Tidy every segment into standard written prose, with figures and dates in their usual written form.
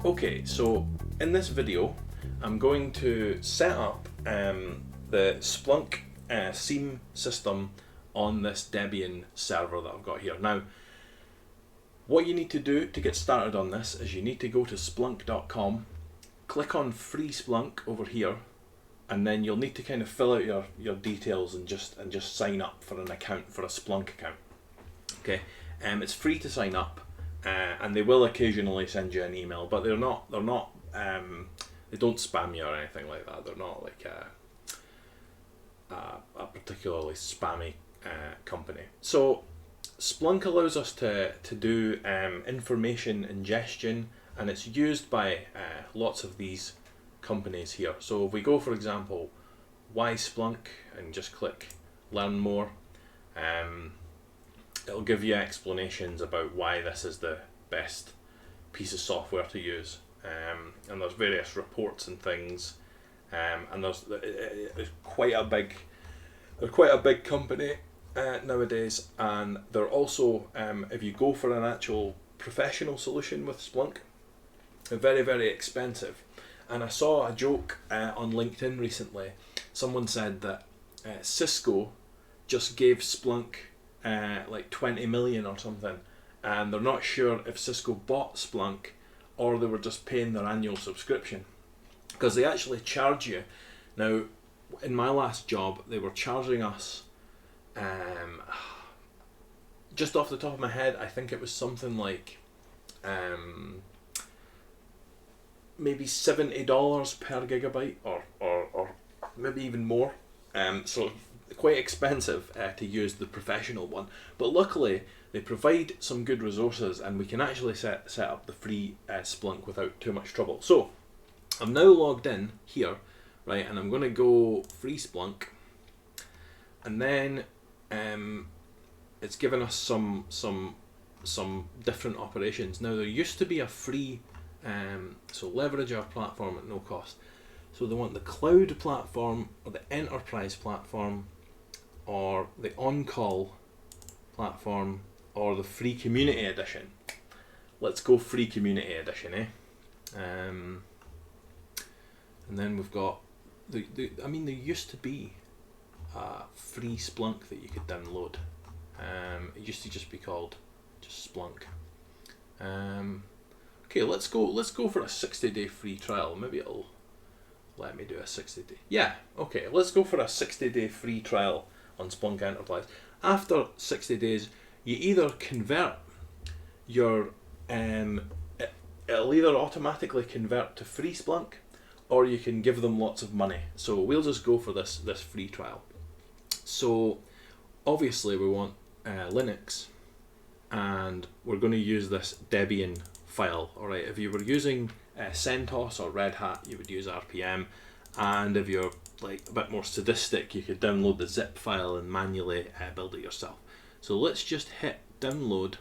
Okay, so in this video I'm going to set up the Splunk SIEM system on this Debian server that I've got here. Now, what you need to do to get started on this is you need to go to splunk.com, click on Free Splunk over here, and then you'll need to kind of fill out your details and just sign up for an account, for a Splunk account. Okay, it's free to sign up. And they will occasionally send you an email, but they don't spam you or anything like that. They're not like a particularly spammy company. So Splunk allows us to do information ingestion, and it's used by lots of these companies here. So if we go, for example, why Splunk, and just click learn more, it'll give you explanations about why this is the best piece of software to use, and there's various reports and things, and it's quite a big company nowadays, and they're also, if you go for an actual professional solution with Splunk, they're very, very expensive. And I saw a joke on LinkedIn recently. Someone said that Cisco just gave Splunk like 20 million or something, and they're not sure if Cisco bought Splunk or they were just paying their annual subscription, because they actually charge you. Now, in my last job, they were charging us, just off the top of my head, I think it was something like maybe $70 per gigabyte, or maybe even more. So quite expensive to use the professional one, but luckily they provide some good resources, and we can actually set up the free Splunk without too much trouble. So I'm now logged in here, right, and I'm going to go free Splunk, and then it's given us some different operations. Now, there used to be a free so leverage our platform at no cost. So they want the cloud platform, or the enterprise platform, or the on-call platform, or the free community edition. Let's go free community edition, and then we've got there used to be a free Splunk that you could download. It used to just be called just Splunk. Okay, let's go for a 60-day free trial. Maybe it'll let me do a 60-day. Yeah, okay, let's go for a 60-day free trial on Splunk Enterprise. After 60 days, you either convert your, it'll either automatically convert to free Splunk, or you can give them lots of money. So we'll just go for this free trial. So obviously we want Linux, and we're going to use this Debian file. Alright, if you were using CentOS or Red Hat, you would use RPM, and if you're like a bit more sadistic, you could download the zip file and manually build it yourself. So let's just hit download,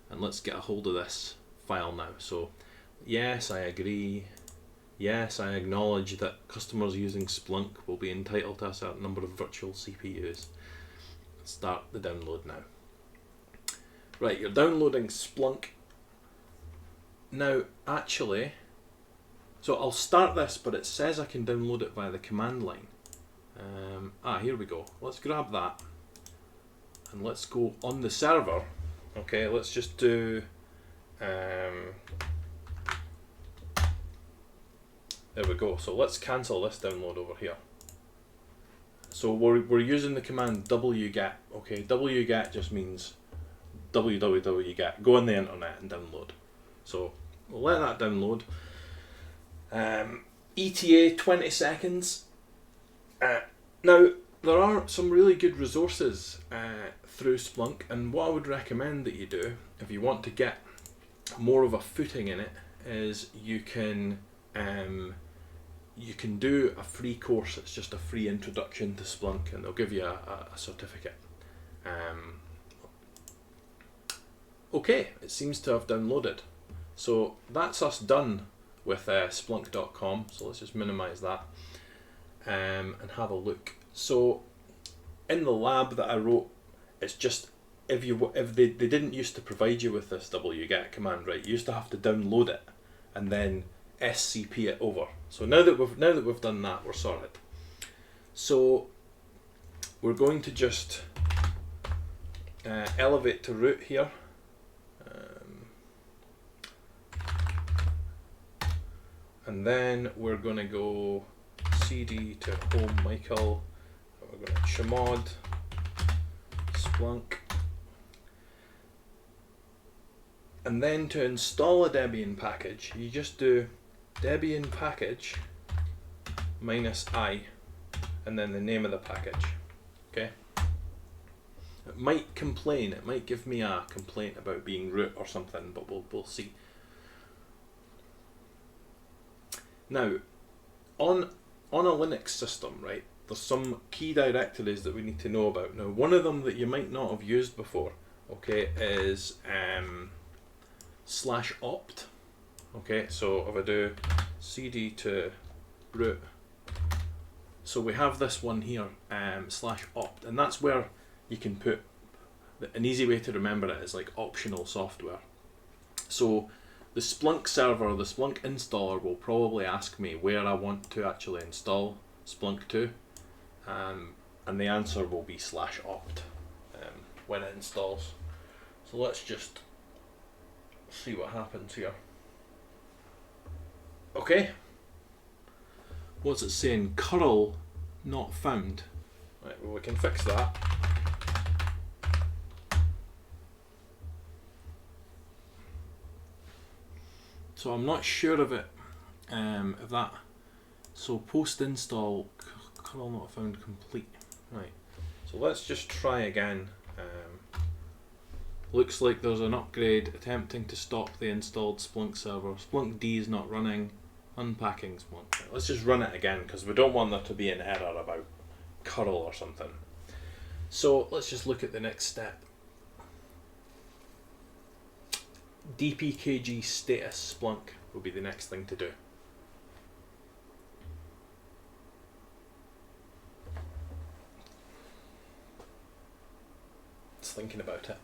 and let's get a hold of this file now. So yes, I agree. Yes, I acknowledge that customers using Splunk will be entitled to a certain number of virtual CPUs. Start the download now. Right, you're downloading Splunk. Now, actually, so I'll start this, but it says I can download it via the command line. Here we go. Let's grab that, and let's go on the server. Okay, let's just do, there we go. So let's cancel this download over here. So we're using the command wget. Okay, wget just means www.get. Go on the internet and download. So we'll let that download. ETA 20 seconds. Now, there are some really good resources through Splunk, and what I would recommend that you do, if you want to get more of a footing in it, is you can do a free course. It's just a free introduction to Splunk, and they'll give you a certificate. Okay, it seems to have downloaded. So that's us done with Splunk.com. So let's just minimize that and have a look. So in the lab that I wrote, it's just if they didn't used to provide you with this wget command, right? You used to have to download it and then SCP it over. So now that we've done that, we're sorted. So we're going to just elevate to root here. And then we're going to go cd to home Michael. We're going to chmod Splunk. And then to install a Debian package, you just do Debian package -i and then the name of the package. Okay. It might complain, it might give me a complaint about being root or something, but we'll see. Now, on a Linux system, right, there's some key directories that we need to know about. Now, one of them that you might not have used before, okay, is /opt. Okay, so if I do cd to root, so we have this one here, /opt, and that's where you can put, an easy way to remember it is like optional software. So the Splunk server, the Splunk installer will probably ask me where I want to actually install Splunk to, and the answer will be /opt when it installs. So let's just see what happens here. Okay. What's it saying? Curl not found. Right, well, we can fix that. So I'm not sure of it, if that, so post install curl not found complete. Right, so let's just try again. Looks like there's an upgrade attempting to stop the installed Splunk server. Splunk D is not running. Unpacking Splunk. Right, let's just run it again because we don't want there to be an error about curl or something. So let's just look at the next step. dpkg status Splunk will be the next thing to do. It's thinking about it.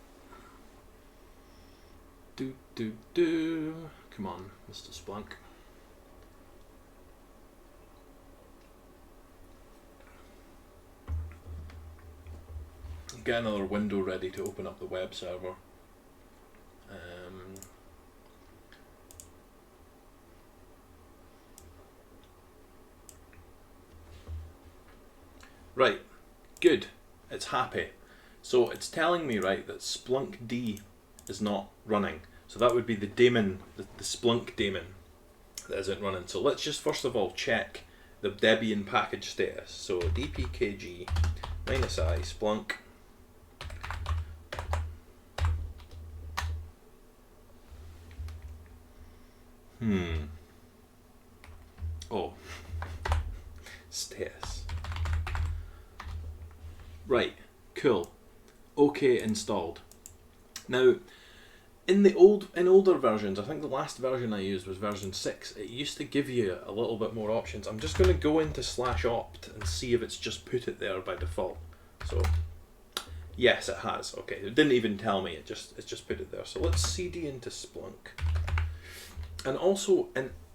Come on, Mr. Splunk. Get another window ready to open up the web server. Right, good, it's happy. So it's telling me, right, that Splunk D is not running. So that would be the daemon, the Splunk daemon that isn't running. So let's just first of all check the Debian package status. So dpkg -i Splunk. Oh, status. Right, cool. Okay, installed. Now, in older versions, I think the last version I used was version 6. It used to give you a little bit more options. I'm just going to go into /opt and see if it's just put it there by default. So, yes, it has. Okay, it didn't even tell me. It's just put it there. So let's cd into Splunk. And also,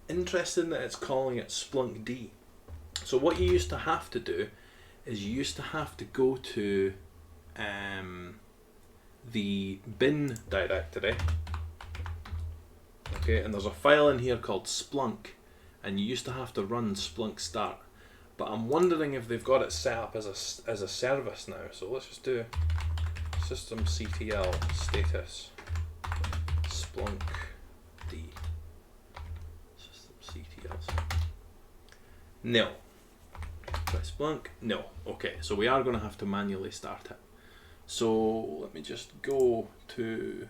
interesting that it's calling it Splunk D. So what you used to have to do is you used to have to go to the bin directory. Okay, and there's a file in here called Splunk, and you used to have to run Splunk start. But I'm wondering if they've got it set up as a service now. So let's just do systemctl status Splunk D. Systemctl. No. Try Splunk. No. Okay, so we are going to have to manually start it. So let me just go to,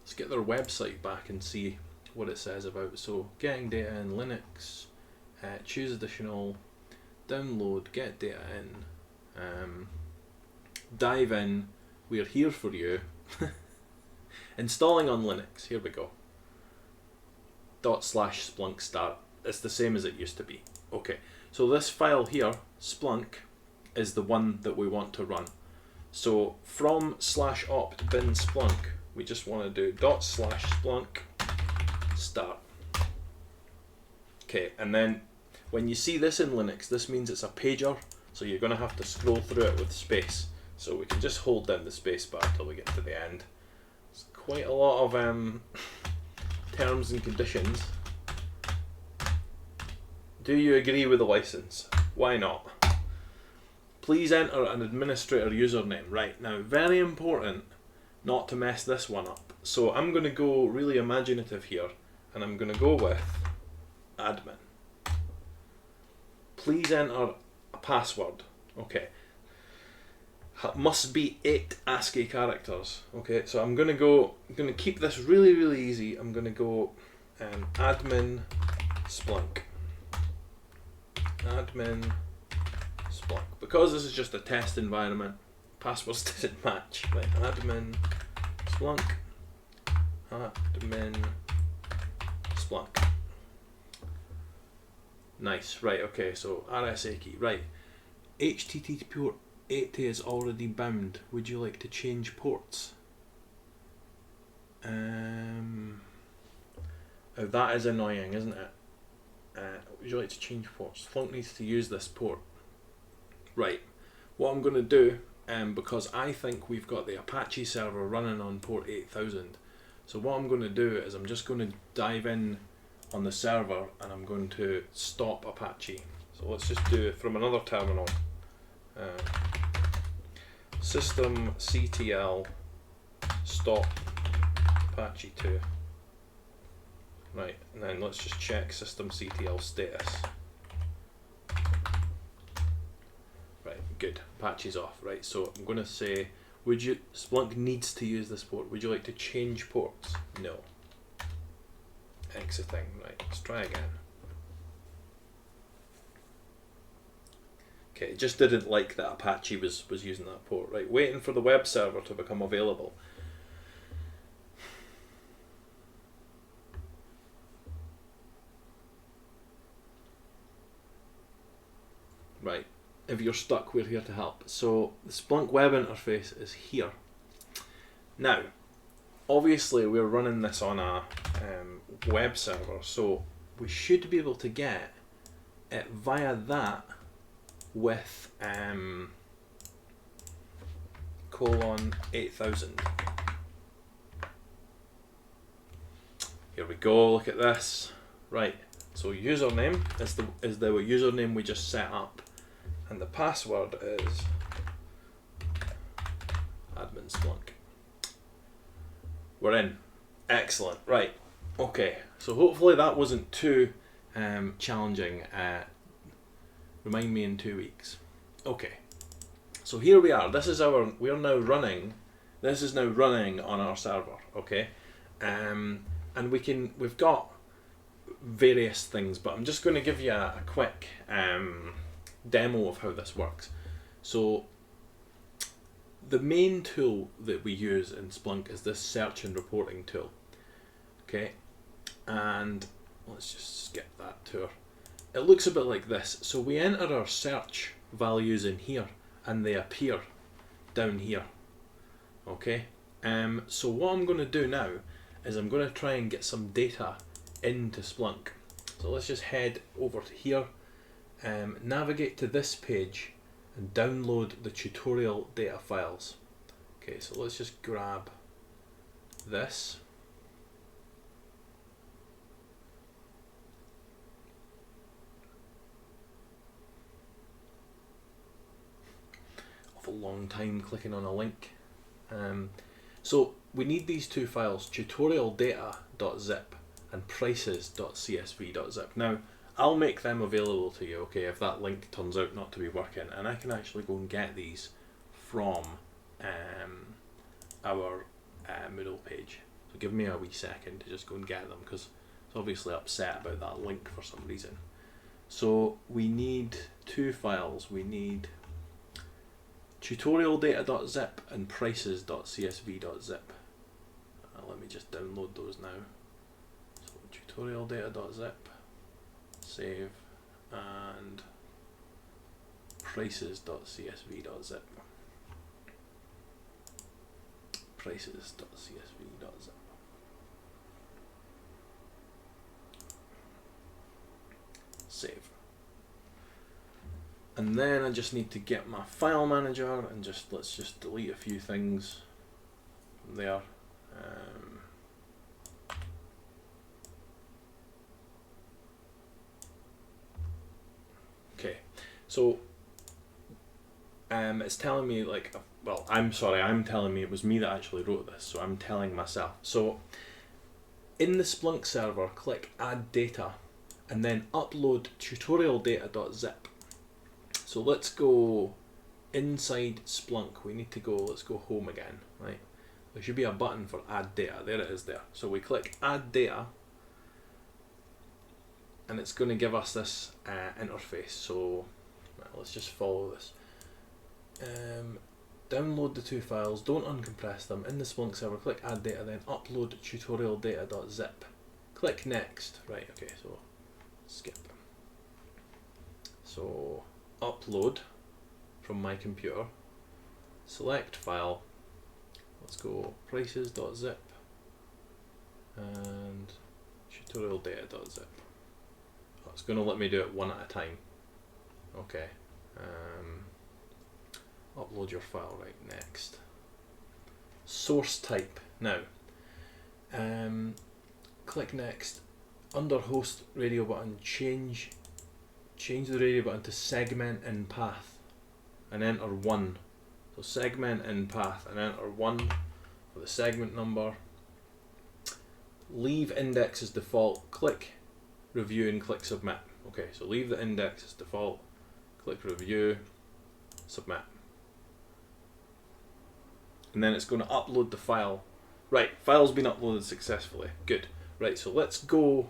let's get their website back and see what it says about. So getting data in Linux, choose additional, download, get data in, dive in, we're here for you. Installing on Linux, here we go. /Splunk start, it's the same as it used to be. Okay, so this file here, Splunk, is the one that we want to run. So from /opt bin Splunk, we just want to do ./Splunk start. Okay, and then when you see this in Linux, this means it's a pager, so you're going to have to scroll through it with space. So we can just hold down the space bar till we get to the end. It's quite a lot of terms and conditions. Do you agree with the license? Why not? Please enter an administrator username. Right, now very important not to mess this one up. So I'm going to go really imaginative here, and I'm going to go with admin. Please enter a password. Okay. Must be 8 ASCII characters. Okay, so I'm going to keep this really, really easy. I'm going to go admin Splunk. Admin Splunk. Because this is just a test environment, passwords didn't match. Right, admin Splunk. Admin Splunk. Nice, right, okay, so RSA key, right. HTTP port 80 is already bound. Would you like to change ports? Oh, that is annoying, isn't it? Would you like to change ports? Splunk needs to use this port. Right, what I'm going to do, because I think we've got the Apache server running on port 8000, so what I'm going to do is I'm just going to dive in on the server and I'm going to stop Apache. So let's just do it from another terminal. Systemctl stop Apache 2. Right, and then let's just check systemctl status. Right, good. Apache's off. Right, so I'm going to say, Splunk needs to use this port. Would you like to change ports? No. Exiting. Right, let's try again. Okay, it just didn't like that Apache was using that port. Right, waiting for the web server to become available. Right, if you're stuck, we're here to help. So the Splunk web interface is here. Now, obviously we're running this on a web server, so we should be able to get it via that with :8000. Here we go, look at this. Right, so username is the username we just set up, and the password is admin Splunk. We're in. Excellent. Right. Okay. So hopefully that wasn't too challenging. Remind me in 2 weeks. Okay. So here we are. This is we are now running. This is now running on our server. Okay. And we've got various things, but I'm just going to give you a quick demo of how this works. So the main tool that we use in Splunk is this search and reporting tool. Okay, and let's just skip that tour. It looks a bit like this. So we enter our search values in here and they appear down here. Okay, so what I'm going to do now is I'm going to try and get some data into Splunk. So let's just head over to here, navigate to this page and download the tutorial data files. Okay, so let's just grab this. A long time clicking on a link. So we need these two files, tutorialdata.zip and prices.csv.zip. Now I'll make them available to you, okay, if that link turns out not to be working, and I can actually go and get these from our Moodle page. So give me a wee second to just go and get them, because it's obviously upset about that link for some reason. So we need two files. We need tutorialdata.zip and prices.csv.zip. Let me just download those now. So tutorialdata.zip, save, and prices.csv.zip. Prices.csv.zip. save. And then I just need to get my file manager and let's just delete a few things from there. Okay, so it's telling me like, well, I'm telling me it was me that actually wrote this, so I'm telling myself. So in the Splunk server, click add data and then upload tutorial data.zip. So let's go inside Splunk. We need to go, let's go home again, right? There should be a button for add data. There it is there. So we click add data and it's going to give us this interface. So let's just follow this. Download the two files, don't uncompress them. In the Splunk server, click add data, then upload tutorial data.zip. Click next. Right, okay, so skip. So upload from my computer, select file, let's go prices.zip and tutorial data.zip. Oh, it's going to let me do it one at a time. Okay. Upload your file, right, next. Source type. Now, click next. Under host radio button, change the radio button to segment in path and enter 1. So segment in path and enter 1 for the segment number. Leave index as default, click review and click submit. Okay, so leave the index as default, click review, submit. And then it's going to upload the file. Right, file's been uploaded successfully. Good. Right, so let's go.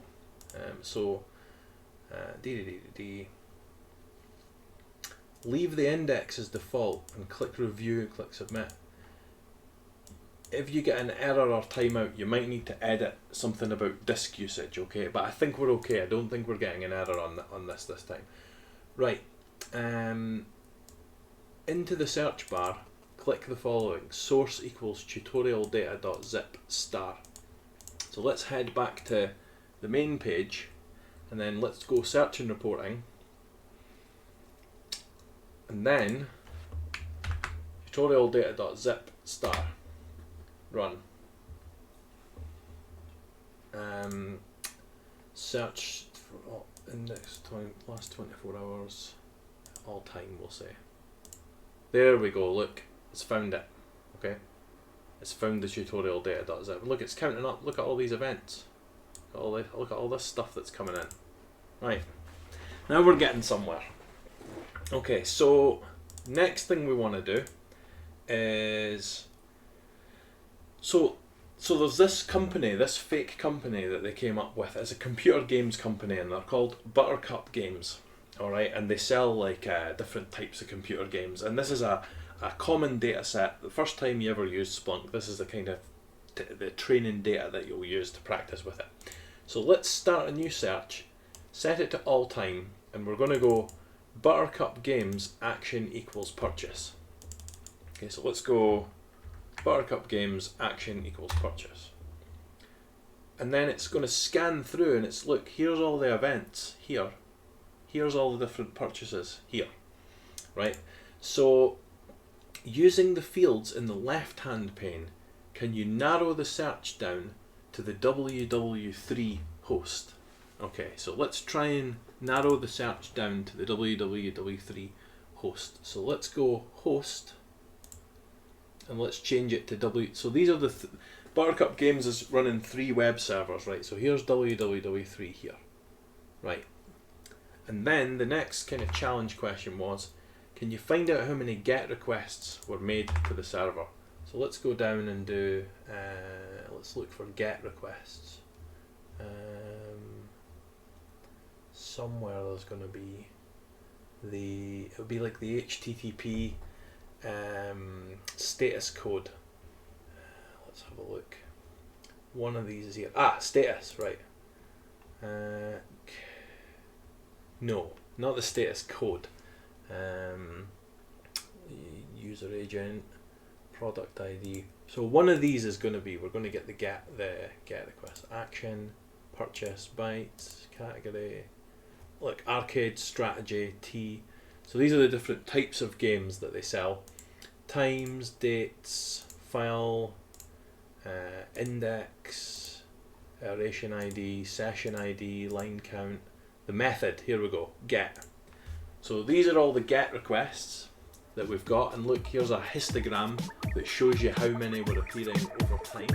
Leave the index as default and click review and click submit. If you get an error or timeout, you might need to edit something about disk usage, okay? But I think we're okay. I don't think we're getting an error on this time. Right. Into the search bar, click the following: source equals tutorial data.zip star. So let's head back to the main page and then let's go search and reporting, and then tutorial data.zip star run. Search for index time last 24 hours, all time we'll say. There we go, look, it's found it. Okay, it's found the tutorial data.zip. Look, it's counting up. Look at all these events. Look at all this stuff that's coming in. Right, now we're getting somewhere. Okay, so next thing we want to do is so there's this company, this fake company that they came up with. It's a computer games company and they're called Buttercup Games. Alright, and they sell like different types of computer games, and this is a common data set. The first time you ever use Splunk, this is the kind of the training data that you'll use to practice with it. So let's start a new search, set it to all time, and we're going to go Buttercup Games action equals purchase. Okay, so let's go Buttercup Games action equals purchase. And then it's going to scan through and it's, look, here's all the events here. Here's all the different purchases here. Right? So using the fields in the left hand pane, can you narrow the search down to the www3 host? Okay, so let's try and narrow the search down to the www3 host. So let's go host and let's change it to W. So these are the Buttercup Games is running 3 web servers, right? So here's www3 here, right? And then the next kind of challenge question was, can you find out how many GET requests were made to the server? So let's go down and do, let's look for GET requests. Somewhere there's going to be it'll be like the HTTP status code. Let's have a look. One of these is here. Status, right. No, not the status code. User agent, product ID. So one of these is going to be, we're going to get the get request. Action, purchase, bytes, category, like arcade, strategy, T. So these are the different types of games that they sell. Times, dates, file, index, iteration ID, session ID, line count. The method, here we go, get. So these are all the get requests that we've got, and look, here's a histogram that shows you how many were appearing over time.